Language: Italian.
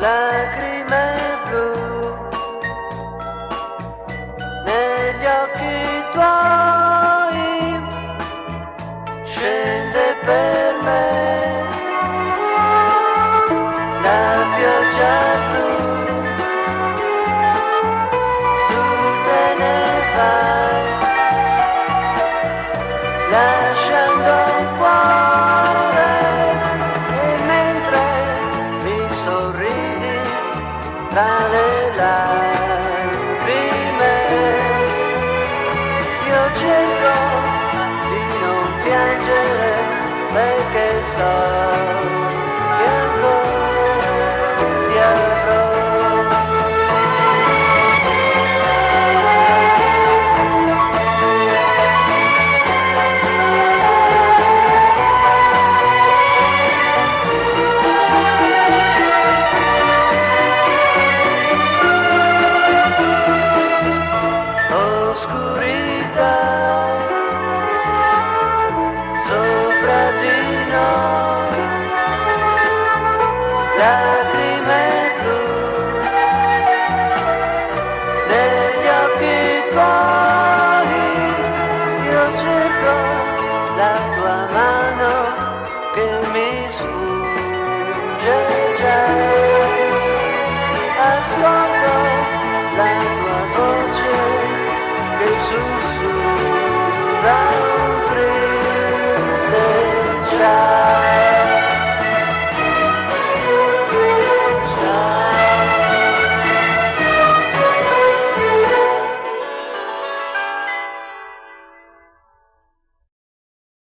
lacrime blu negli occhi tuoi, scende per me la pioggia blu, tu te ne vai lasciando un cuore, e mentre mi sorridi tra le lacrime io cerco di non piangere perché so che ancora ti avrò. Oscurità sopra di noi.